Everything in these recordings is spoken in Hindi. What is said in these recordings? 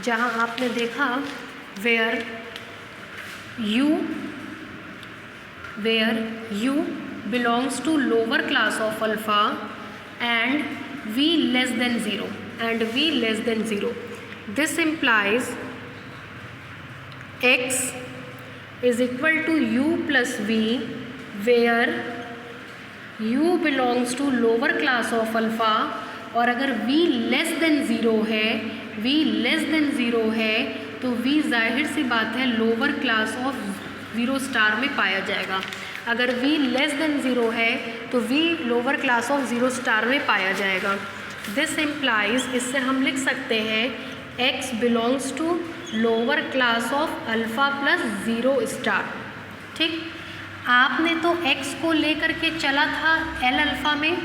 जहाँ आपने देखा where u belongs to lower class of alpha and v less than 0, this implies x is equal to u plus v where u belongs to lower class of alpha, और अगर v लेस देन ज़ीरो है तो v जाहिर सी बात है lower class of zero star में पाया जाएगा। अगर v लेस देन ज़ीरो है तो v lower class of zero star में पाया जाएगा। दिस इम्प्लाइज, इससे हम लिख सकते हैं x belongs to lower class of alpha plus zero star. ठीक, आपने तो x को लेकर के चला था l अल्फ़ा में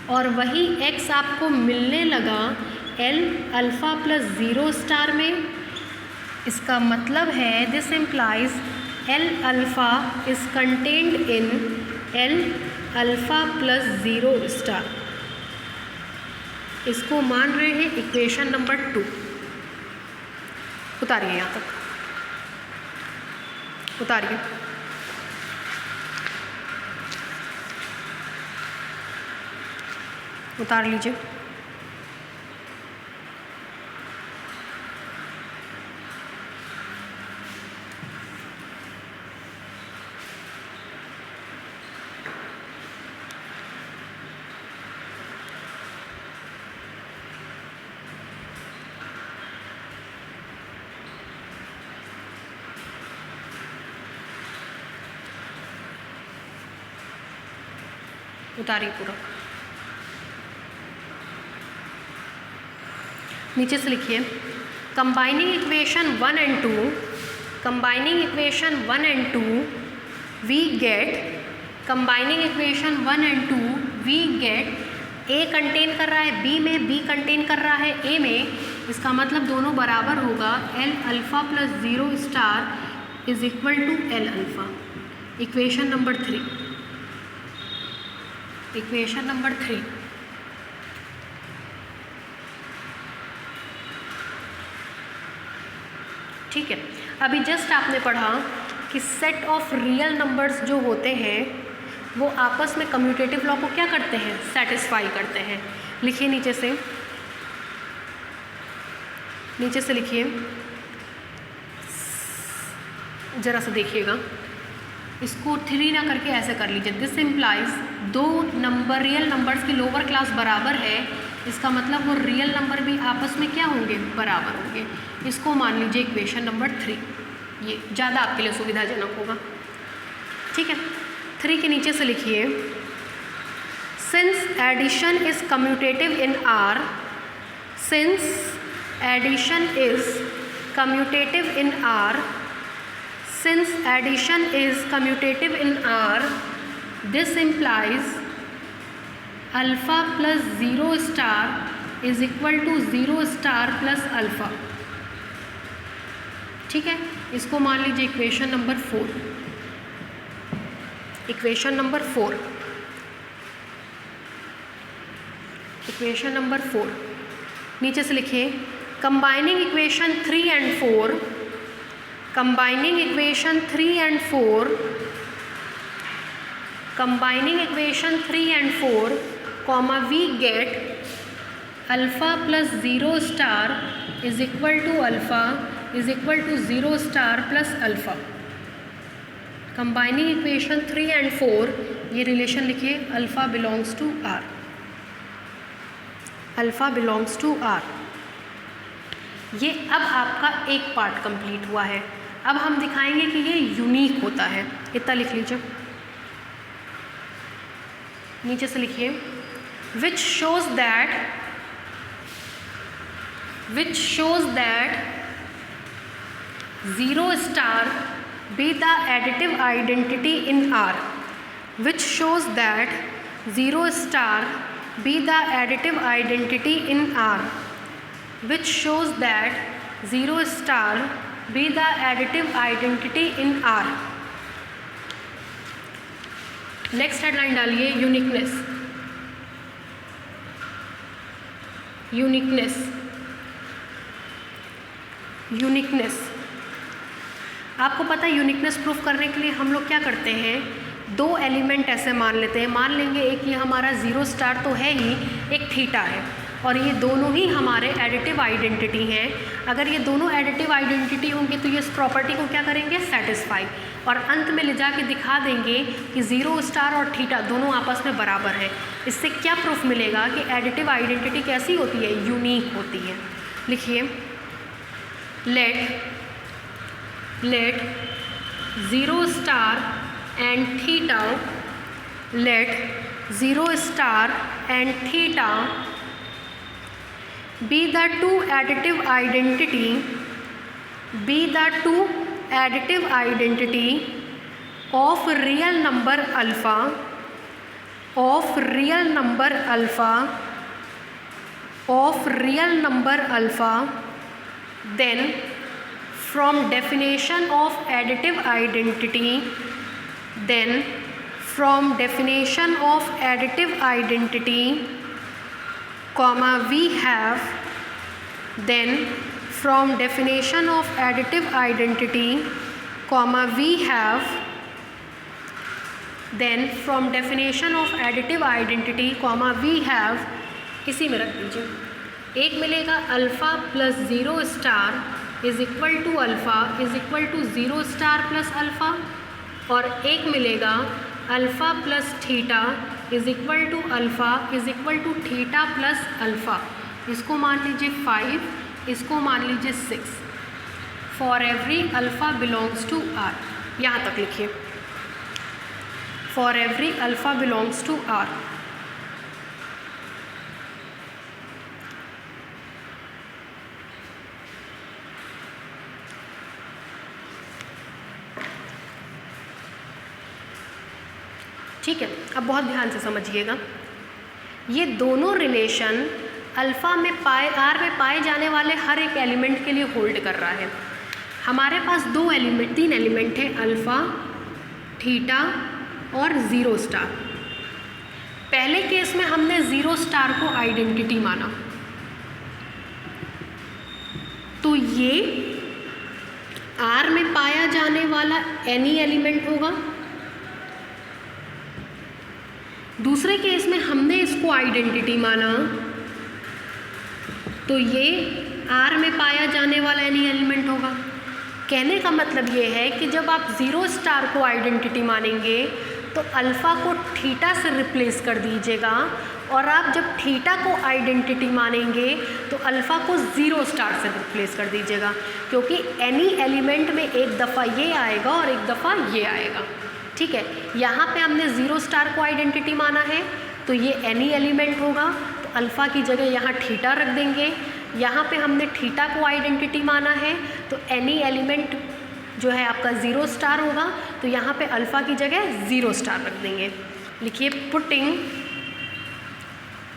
और वही x आपको मिलने लगा l alpha plus zero star में। इसका मतलब है this implies l alpha is contained in l alpha plus zero star. इसको मान रहे हैं इक्वेशन नंबर 2। उतारिए, यहाँ तक उतारिए। उतार लीजिए। उतारिए पूरा, नीचे से लिखिए combining equation 1 and 2 we get, combining equation 1 and 2 we get a contain कर रहा है बी में, बी कंटेन कर रहा है ए में। इसका मतलब दोनों बराबर होगा L alpha plus zero star is equal to L alpha. Equation number 3 ठीक है। अभी जस्ट आपने पढ़ा कि सेट ऑफ रियल नंबर्स जो होते हैं वो आपस में कम्यूटेटिव लॉ को क्या करते हैं, सेटिस्फाई करते हैं। लिखिए नीचे से लिखिए, ज़रा सा देखिएगा, इसको 3 ना करके ऐसे कर लीजिए। दिस इम्प्लाइज दो नंबर रियल नंबर्स की लोअर क्लास बराबर है, इसका मतलब वो रियल नंबर भी आपस में क्या होंगे, बराबर होंगे। इसको मान लीजिए इक्वेशन नंबर 3, ये ज़्यादा आपके लिए सुविधाजनक होगा। ठीक है, 3 के नीचे से लिखिए since addition is commutative in R, since addition is commutative in R, since addition is commutative in R, this implies alpha plus 0 star is equal to 0 star plus alpha। ठीक है, इसको मान लीजिए इक्वेशन नंबर 4। इक्वेशन नंबर 4 नीचे से लिखिए combining equation 3 and 4, combining equation 3 and 4, comma we get alpha plus 0 star is equal to 0 star plus alpha। combining equation 3 and 4, ये रिलेशन लिखिए alpha belongs to R, alpha belongs to R. ये अब आपका एक पार्ट कंप्लीट हुआ है। अब हम दिखाएंगे कि ये यूनिक होता है। इतना लिख लीजिए, नीचे से लिखिए which shows that 0 star be the additive identity in are, which shows that 0 star be the additive identity in are, which shows that 0 star be the additive identity in R। Next headline डालिए यूनिकनेस। यूनिकनेस। आपको पता है यूनिकनेस प्रूफ करने के लिए हम लोग क्या करते हैं, दो एलिमेंट ऐसे मान लेते हैं, मान लेंगे एक ये हमारा ज़ीरो स्टार तो है ही, एक थीटा है, और ये दोनों ही हमारे एडिटिव आइडेंटिटी हैं। अगर ये दोनों एडिटिव आइडेंटिटी होंगे तो ये इस प्रॉपर्टी को क्या करेंगे, सेटिस्फाई, और अंत में ले जाके दिखा देंगे कि ज़ीरो स्टार और थीटा दोनों आपस में बराबर है। इससे क्या प्रूफ मिलेगा कि एडिटिव आइडेंटिटी कैसी होती है, यूनिक होती है। लिखिए, let zero star and theta, let zero star and theta be the two additive identity of real number alpha, then from definition of additive identity, comma we have, then from definition of additive identity, comma we have, then from definition of additive identity, comma we have, इसी में रख दीजिए। एक मिलेगा alpha plus zero star is equal to alpha is equal to zero star plus alpha, और एक मिलेगा alpha plus theta is equal to alpha is equal to theta plus alpha. इसको मान लीजिए 5, इसको मान लीजिए 6। For every alpha belongs to R, यहाँ तक लिखिए, for every alpha belongs to R. ठीक है, अब बहुत ध्यान से समझिएगा, ये दोनों रिलेशन अल्फ़ा में आर में पाए जाने वाले हर एक एलिमेंट के लिए होल्ड कर रहा है। हमारे पास तीन एलिमेंट है, अल्फ़ा, थीटा और ज़ीरो स्टार। पहले केस में हमने ज़ीरो स्टार को आइडेंटिटी माना, तो ये आर में पाया जाने वाला एनी एलिमेंट होगा। दूसरे केस में हमने इसको आइडेंटिटी माना, तो ये आर में पाया जाने वाला एनी एलिमेंट होगा। कहने का मतलब ये है कि जब आप ज़ीरो स्टार को आइडेंटिटी मानेंगे तो अल्फ़ा को थीटा से रिप्लेस कर दीजिएगा, और आप जब थीटा को आइडेंटिटी मानेंगे तो अल्फ़ा को ज़ीरो स्टार से रिप्लेस कर दीजिएगा, क्योंकि एनी एलिमेंट में एक दफ़ा ये आएगा और एक दफ़ा ये आएगा। ठीक है, यहाँ पे हमने ज़ीरो स्टार को आइडेंटिटी माना है तो ये एनी एलिमेंट होगा, तो अल्फ़ा की जगह यहाँ थीटा रख देंगे। यहाँ पे हमने थीटा को आइडेंटिटी माना है तो एनी एलिमेंट जो है आपका ज़ीरो स्टार होगा, तो यहाँ पे अल्फ़ा की जगह ज़ीरो स्टार रख देंगे। लिखिए,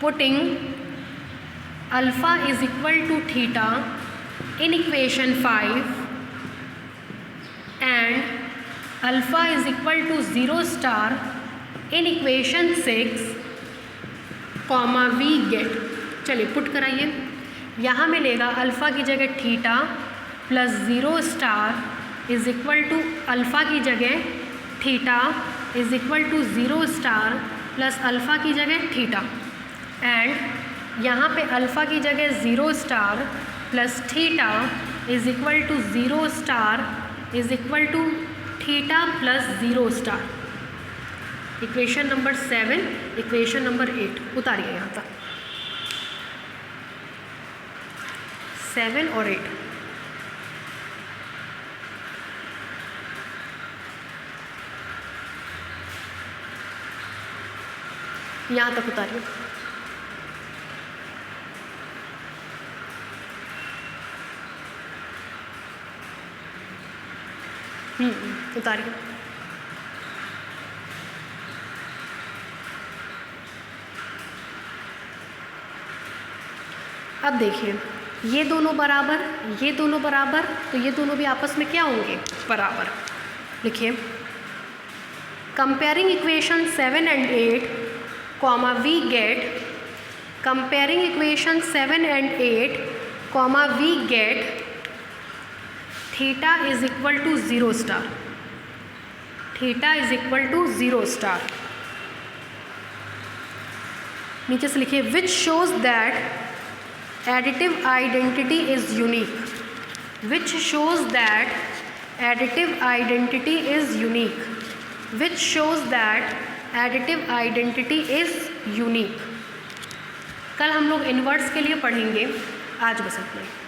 putting alpha is equal to theta in equation 5 and alpha is equal to zero star in equation 6, comma we get. चलिए पुट कराइए, यहाँ मिलेगा अल्फ़ा की जगह theta plus zero star is equal to alpha की जगह theta is equal to zero star plus alpha की जगह थीटा, एंड यहाँ पे अल्फ़ा की जगह zero star plus theta is equal to zero star is equal to theta plus zero star. Equation number 7, equation number 8 उतारिए यहाँ तक, 7 और 8। यहाँ तक उतारिए। उतारिए। अब देखिए, ये दोनों बराबर, ये दोनों बराबर, तो ये दोनों भी आपस में क्या होंगे, बराबर। लिखिए, comparing equation 7 and 8, comma we get, comparing equation 7 and 8, comma we get theta is equal to 0 star, theta is equal to 0 star. नीचे से लिखिए which shows that additive identity is unique, which shows that additive identity is unique, which shows that additive identity is unique. कल हम लोग इन्वर्ट्स के लिए पढ़ेंगे, आज बस इतना ही।